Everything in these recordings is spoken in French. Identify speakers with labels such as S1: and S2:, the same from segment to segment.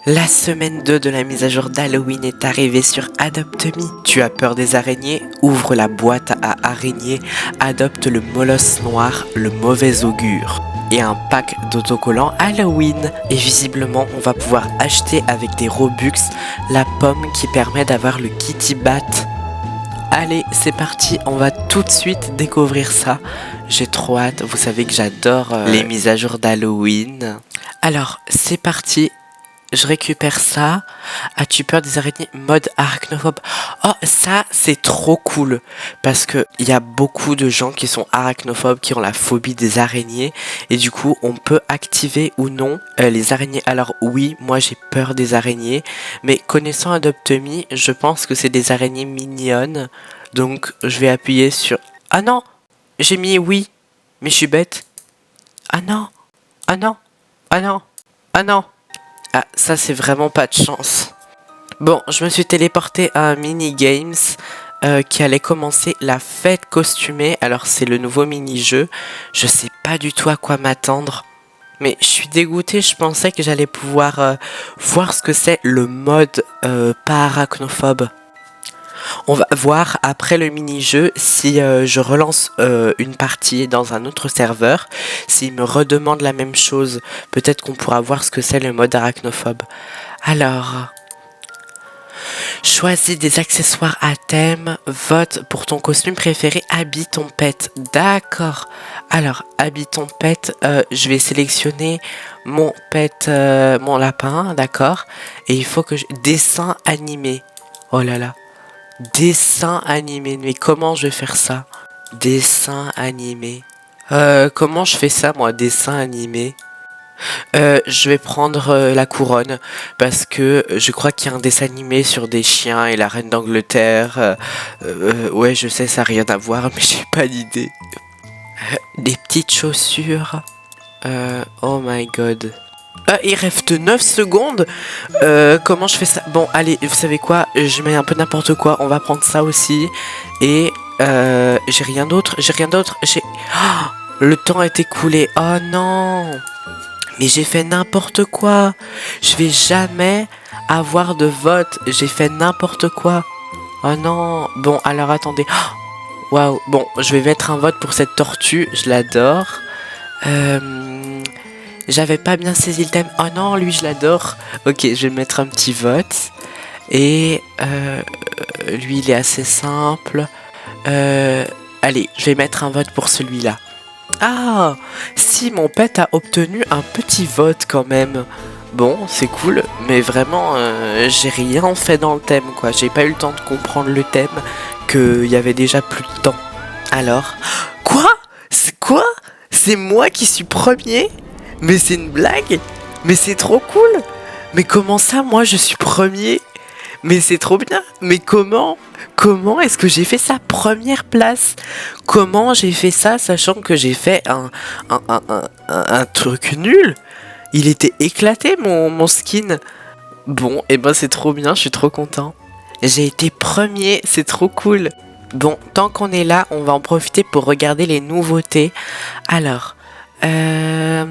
S1: La semaine 2 de la mise à jour d'Halloween est arrivée sur Adopt Me. Tu as peur des araignées? Ouvre la boîte à araignées, adopte le molosse noir, le mauvais augure. Et un pack d'autocollants Halloween. Et visiblement, on va pouvoir acheter avec des Robux la pomme qui permet d'avoir le Kitty Bat. Allez, c'est parti, on va tout de suite découvrir ça. J'ai trop hâte, vous savez que j'adore les mises à jour d'Halloween. Alors, c'est parti. Je récupère ça. As-tu peur des araignées? Mode arachnophobe. Oh, ça, c'est trop cool. Parce que il y a beaucoup de gens qui sont arachnophobes, qui ont la phobie des araignées. Et du coup, on peut activer ou non les araignées. Alors oui, moi j'ai peur des araignées. Mais connaissant Adopt Me, je pense que c'est des araignées mignonnes. Donc, je vais appuyer sur... Ah non! J'ai mis oui. Mais je suis bête. Ah non! Ah non! Ah non! Ah non! Ah, ça c'est vraiment pas de chance. Bon, je me suis téléporté à un mini-games qui allait commencer la fête costumée. Alors c'est le nouveau mini-jeu. Je sais pas du tout à quoi m'attendre. Mais je suis dégoûté, je pensais que j'allais pouvoir voir ce que c'est le mode pas arachnophobe. On va voir après le mini-jeu si je relance une partie dans un autre serveur. S'il me redemande la même chose, peut-être qu'on pourra voir ce que c'est le mode arachnophobe. Alors, choisis des accessoires à thème, vote pour ton costume préféré, habille ton pet. D'accord. Alors, habille ton pet, je vais sélectionner mon pet, mon lapin, d'accord. Et il faut que je... Dessin animé. Oh là là. Dessin animé, mais comment je vais faire ça? Dessin animé. Comment je fais ça, moi, dessin animé? Je vais prendre la couronne, parce que je crois qu'il y a un dessin animé sur des chiens et la reine d'Angleterre. Ouais, je sais, ça n'a rien à voir, mais j'ai pas d'idée. Des petites chaussures. Oh my god. Il reste 9 secondes. Comment je fais ça? Bon, allez, vous savez quoi? Je mets un peu n'importe quoi. On va prendre ça aussi. Et j'ai rien d'autre. J'ai rien d'autre. Oh, le temps est écoulé. Oh non! Mais j'ai fait n'importe quoi. Je vais jamais avoir de vote. J'ai fait n'importe quoi. Oh non. Bon, alors attendez. Waouh. Bon, je vais mettre un vote pour cette tortue. Je l'adore. J'avais pas bien saisi le thème. Oh non, lui je l'adore. Ok, je vais mettre un petit vote. Et lui il est assez simple. Allez, je vais mettre un vote pour celui-là. Ah, si mon pet a obtenu un petit vote quand même. Bon, c'est cool, mais vraiment, j'ai rien fait dans le thème, quoi. J'ai pas eu le temps de comprendre le thème, qu'il y avait déjà plus de temps. Alors, quoi? C'est quoi? C'est moi qui suis premier? Mais c'est une blague? Mais c'est trop cool! Mais comment ça, moi, je suis premier? Mais c'est trop bien! Mais comment? Comment est-ce que j'ai fait ça? Première place? Comment j'ai fait ça, sachant que j'ai fait un truc nul? Il était éclaté, mon skin. Bon, et ben c'est trop bien, je suis trop content. J'ai été premier, c'est trop cool. Bon, tant qu'on est là, on va en profiter pour regarder les nouveautés. Alors, ça,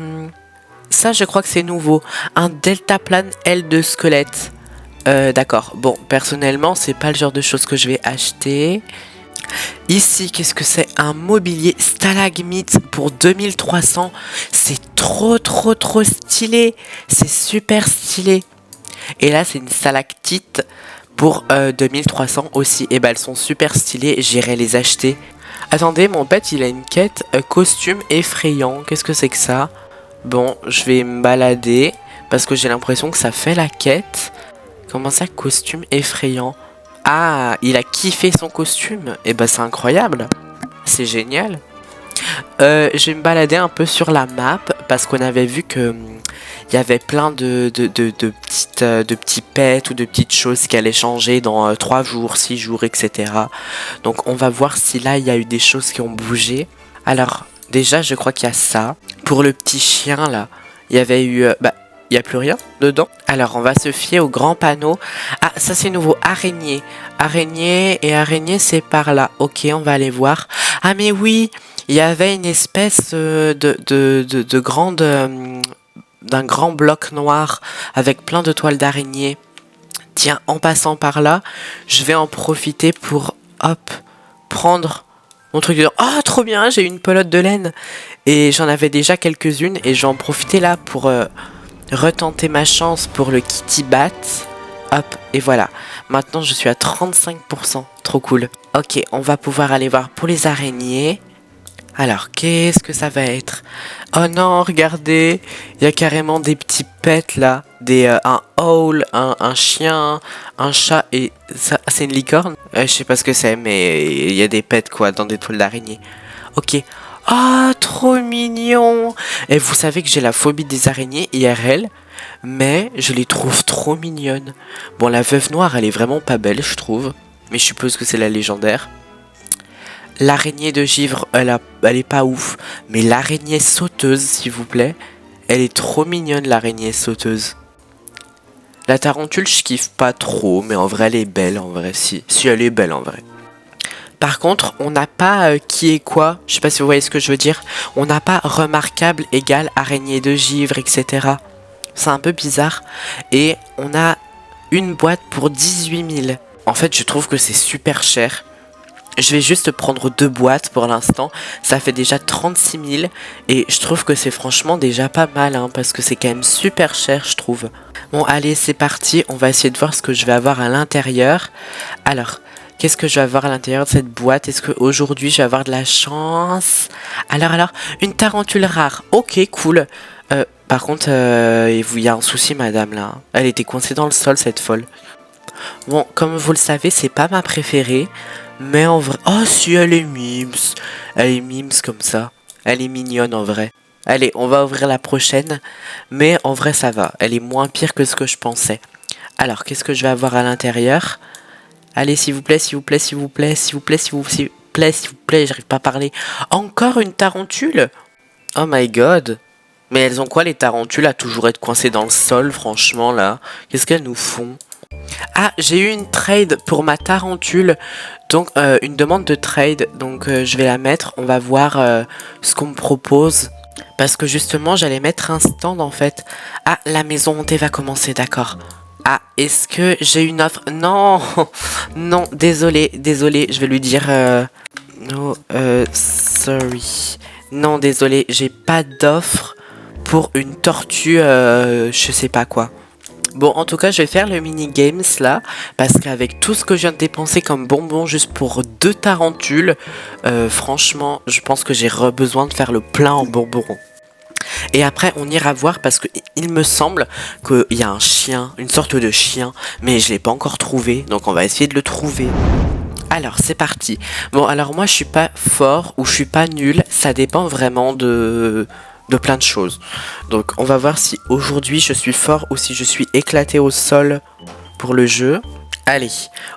S1: je crois que c'est nouveau. Un deltaplane aile de squelette. D'accord. Bon, personnellement, c'est pas le genre de choses que je vais acheter. Ici, qu'est-ce que c'est? Un mobilier stalagmite pour 2300. C'est trop stylé. C'est super stylé. Et là, c'est une stalactite pour 2300 aussi. Et bah, elles sont super stylées. J'irai les acheter. Attendez, mon pet, il a une quête costume effrayant. Qu'est-ce que c'est que ça? Bon, je vais me balader parce que j'ai l'impression que ça fait la quête. Comment ça, costume effrayant? Ah, il a kiffé son costume. Et bah c'est incroyable. C'est génial. Je vais me balader un peu sur la map parce qu'on avait vu que il y avait plein de petits pets ou de petites choses qui allaient changer dans 3 jours, 6 jours, etc. Donc on va voir si là il y a eu des choses qui ont bougé. Alors déjà je crois qu'il y a ça. Pour le petit chien là, il y avait eu... il n'y a plus rien dedans. Alors, on va se fier au grand panneau. Ah, ça c'est nouveau. Araignée. Araignée et araignée, c'est par là. Ok, on va aller voir. Ah, mais oui, il y avait une espèce de grande d'un grand bloc noir avec plein de toiles d'araignée. Tiens, en passant par là, je vais en profiter pour, hop, prendre mon truc de... Oh, trop bien, j'ai une pelote de laine. Et j'en avais déjà quelques-unes et je vais en profiter là pour retenter ma chance pour le Kitty Bat. Hop, et voilà. Maintenant, je suis à 35%. Trop cool. Ok, on va pouvoir aller voir pour les araignées. Alors, qu'est-ce que ça va être? Oh non, regardez, il y a carrément des petits pets là, un owl, un chien, un chat et ça, c'est une licorne. Je sais pas ce que c'est, mais il y a des pets quoi dans des toiles d'araignée. Ok. Ah, trop mignon. Et vous savez que j'ai la phobie des araignées IRL, mais je les trouve trop mignonnes. Bon, la veuve noire, elle est vraiment pas belle, je trouve, mais je suppose que c'est la légendaire. L'araignée de givre, elle est pas ouf. Mais l'araignée sauteuse, s'il vous plaît. Elle est trop mignonne, l'araignée sauteuse. La tarentule, je kiffe pas trop. Mais en vrai, elle est belle, en vrai. Si elle est belle, en vrai. Par contre, on n'a pas qui est quoi. Je sais pas si vous voyez ce que je veux dire. On n'a pas remarquable égale araignée de givre, etc. C'est un peu bizarre. Et on a une boîte pour 18 000. En fait, je trouve que c'est super cher. Je vais juste prendre 2 boîtes pour l'instant. Ça fait déjà 36 000. Et je trouve que c'est franchement déjà pas mal. Hein, parce que c'est quand même super cher, je trouve. Bon, allez, c'est parti. On va essayer de voir ce que je vais avoir à l'intérieur. Alors, qu'est-ce que je vais avoir à l'intérieur de cette boîte? Est-ce qu'aujourd'hui, je vais avoir de la chance? Alors, une tarentule rare. Ok, cool. Par contre, il y a un souci, madame, là. Elle était coincée dans le sol, cette folle. Bon, comme vous le savez, c'est pas ma préférée. Mais en vrai... Oh si, elle est mimes. Elle est mimes comme ça. Elle est mignonne en vrai. Allez, on va ouvrir la prochaine. Mais en vrai, ça va. Elle est moins pire que ce que je pensais. Alors, qu'est-ce que je vais avoir à l'intérieur? Allez, s'il vous plaît, s'il vous plaît, s'il vous plaît, s'il vous plaît, s'il vous plaît, s'il vous plaît, j'arrive pas à parler. Encore une tarentule? Oh my god. Mais elles ont quoi les tarentules à toujours être coincées dans le sol, franchement, là? Qu'est-ce qu'elles nous font? Ah, j'ai eu une trade pour ma tarentule, donc une demande de trade, donc je vais la mettre, on va voir ce qu'on me propose, parce que justement j'allais mettre un stand en fait. Ah, la maison hantée va commencer, d'accord. Ah, est-ce que j'ai une offre? Non, non, désolé, je vais lui dire no, sorry. Non, désolé, j'ai pas d'offre pour une tortue, je sais pas quoi. Bon, en tout cas, je vais faire le mini-games là, parce qu'avec tout ce que je viens de dépenser comme bonbons juste pour 2 tarentules, franchement, je pense que j'ai besoin de faire le plein en bonbons. Et après, on ira voir parce que il me semble qu'il y a un chien, une sorte de chien, mais je l'ai pas encore trouvé, donc on va essayer de le trouver. Alors, c'est parti. Bon, alors moi, je suis pas fort ou je suis pas nul, ça dépend vraiment de plein de choses. Donc on va voir si aujourd'hui je suis fort ou si je suis éclaté au sol pour le jeu. Allez,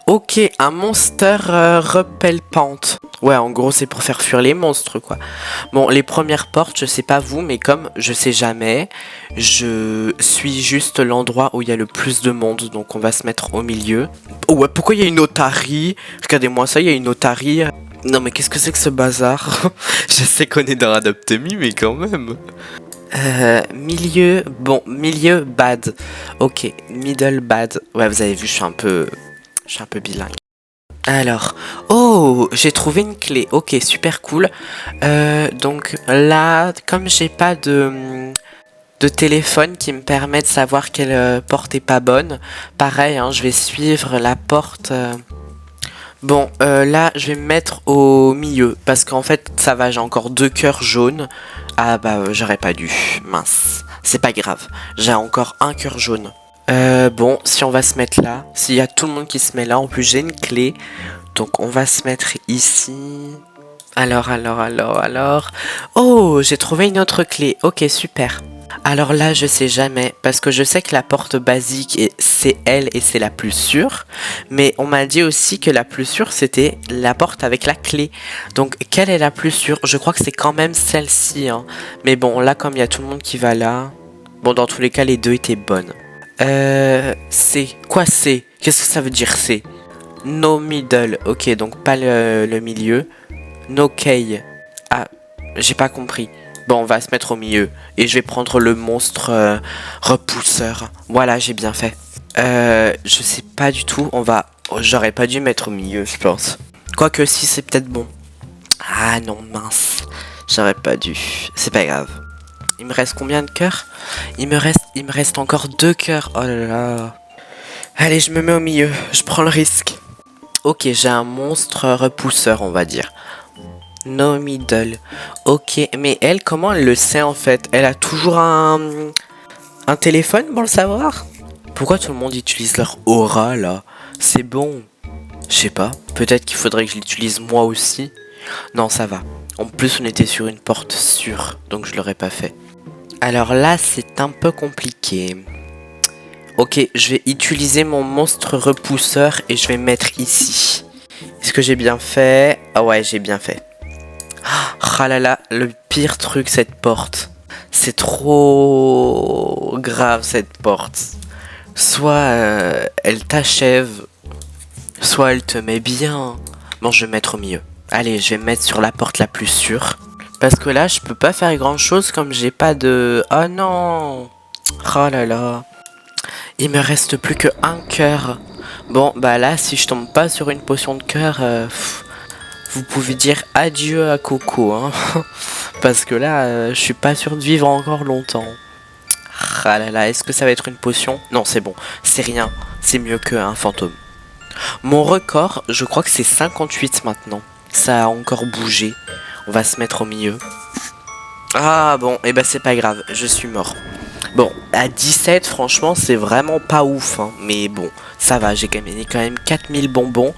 S1: ok, un monster repellent. Ouais, en gros c'est pour faire fuir les monstres quoi. Bon, les premières portes, je sais pas vous, mais comme je sais jamais, je suis juste l'endroit où il y a le plus de monde, donc on va se mettre au milieu. Oh ouais, pourquoi il y a une otarie? Regardez-moi ça, il y a une otarie. Non mais qu'est-ce que c'est que ce bazar? Je sais qu'on est dans Adopt Me, mais quand même. Milieu, bon, milieu bad. Ok, middle bad. Ouais, vous avez vu, je suis un peu bilingue. Alors, oh, j'ai trouvé une clé. Ok, super cool. Donc là, comme j'ai pas de téléphone qui me permet de savoir quelle porte est pas bonne, pareil, hein, je vais suivre la porte. Bon, là, je vais me mettre au milieu, parce qu'en fait, ça va, j'ai encore 2 cœurs jaunes. Ah bah, j'aurais pas dû, mince. C'est pas grave, j'ai encore un cœur jaune. Bon, si on va se mettre là, s'il y a tout le monde qui se met là, en plus j'ai une clé. Donc on va se mettre ici. Alors. Oh, j'ai trouvé une autre clé, ok, super. Alors là, je sais jamais, parce que je sais que la porte basique, c'est elle et c'est la plus sûre. Mais on m'a dit aussi que la plus sûre, c'était la porte avec la clé. Donc, quelle est la plus sûre? Je crois que c'est quand même celle-ci. Hein. Mais bon, là, comme il y a tout le monde qui va là... Bon, dans tous les cas, les deux étaient bonnes. C. Quoi C? Qu'est-ce que ça veut dire C? No middle. Ok, donc pas le milieu. No key. Ah, j'ai pas compris. Bon, on va se mettre au milieu. Et je vais prendre le monstre repousseur. Voilà, j'ai bien fait. Je sais pas du tout. J'aurais pas dû mettre au milieu, je pense. Quoique si, c'est peut-être bon. Ah non, mince. J'aurais pas dû. C'est pas grave. Il me reste combien de cœurs? Il me reste encore 2 cœurs. Oh là là. Allez, je me mets au milieu. Je prends le risque. Ok, j'ai un monstre repousseur, on va dire. No middle. Ok, mais elle, comment elle le sait en fait? Elle a toujours un téléphone pour le savoir? Pourquoi tout le monde utilise leur aura là? C'est bon. Je sais pas. Peut-être qu'il faudrait que je l'utilise moi aussi. Non, ça va. En plus, on était sur une porte sûre, donc je l'aurais pas fait. Alors là, c'est un peu compliqué. Ok, je vais utiliser mon monstre repousseur et je vais mettre ici. Est-ce que j'ai bien fait? Ah ouais, j'ai bien fait. Ah là là, le pire truc, cette porte. C'est trop grave, cette porte. Soit elle t'achève, soit elle te met bien. Bon, je vais mettre au milieu. Allez, je vais me mettre sur la porte la plus sûre. Parce que là, je peux pas faire grand chose comme j'ai pas de... Oh non! Oh là là. Il me reste plus que un cœur. Bon, bah là, si je tombe pas sur une potion de cœur, vous pouvez dire adieu à Coco, hein. Parce que là, je suis pas sûr de vivre encore longtemps. Ah là là, est-ce que ça va être une potion? Non, c'est bon, c'est rien. C'est mieux qu'un fantôme. Mon record, je crois que c'est 58 maintenant. Ça a encore bougé. On va se mettre au milieu. Ah bon, et bah c'est pas grave, je suis mort. Bon, à 17, franchement, c'est vraiment pas ouf, hein. Mais bon, ça va, j'ai gagné quand même 4000 bonbons.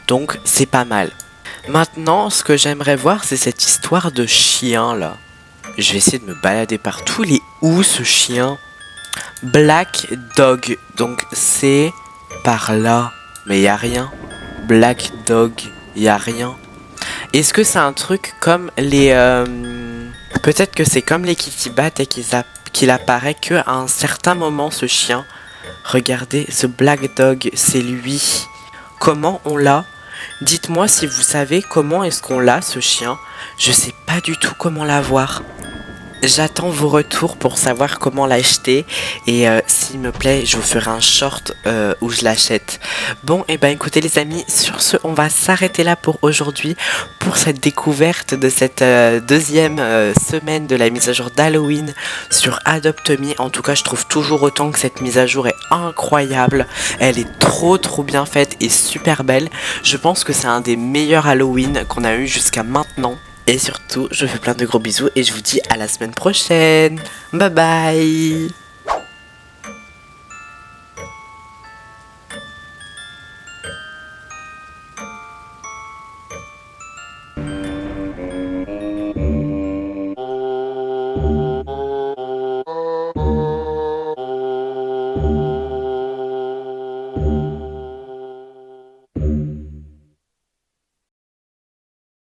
S1: Donc, c'est pas mal. Maintenant, ce que j'aimerais voir, c'est cette histoire de chien, là. Je vais essayer de me balader partout. Il est où, ce chien? Black Dog. Donc, c'est par là. Mais y a rien. Black Dog, y a rien. Est-ce que c'est un truc comme les... Peut-être que c'est comme les Kitty Bats et qu'il apparaît que à un certain moment, ce chien. Regardez, ce Black Dog, c'est lui. Comment on l'a? Dites-moi si vous savez comment est-ce qu'on l'a, ce chien. Je sais pas du tout comment l'avoir. J'attends vos retours pour savoir comment l'acheter et s'il me plaît je vous ferai un short où je l'achète. Bon et ben écoutez les amis, sur ce on va s'arrêter là pour aujourd'hui pour cette découverte de cette deuxième semaine de la mise à jour d'Halloween sur Adopt Me. En tout cas je trouve toujours autant que cette mise à jour est incroyable, elle est trop bien faite et super belle. Je pense que c'est un des meilleurs Halloween qu'on a eu jusqu'à maintenant. Et surtout, je vous fais plein de gros bisous et je vous dis à la semaine prochaine. Bye bye.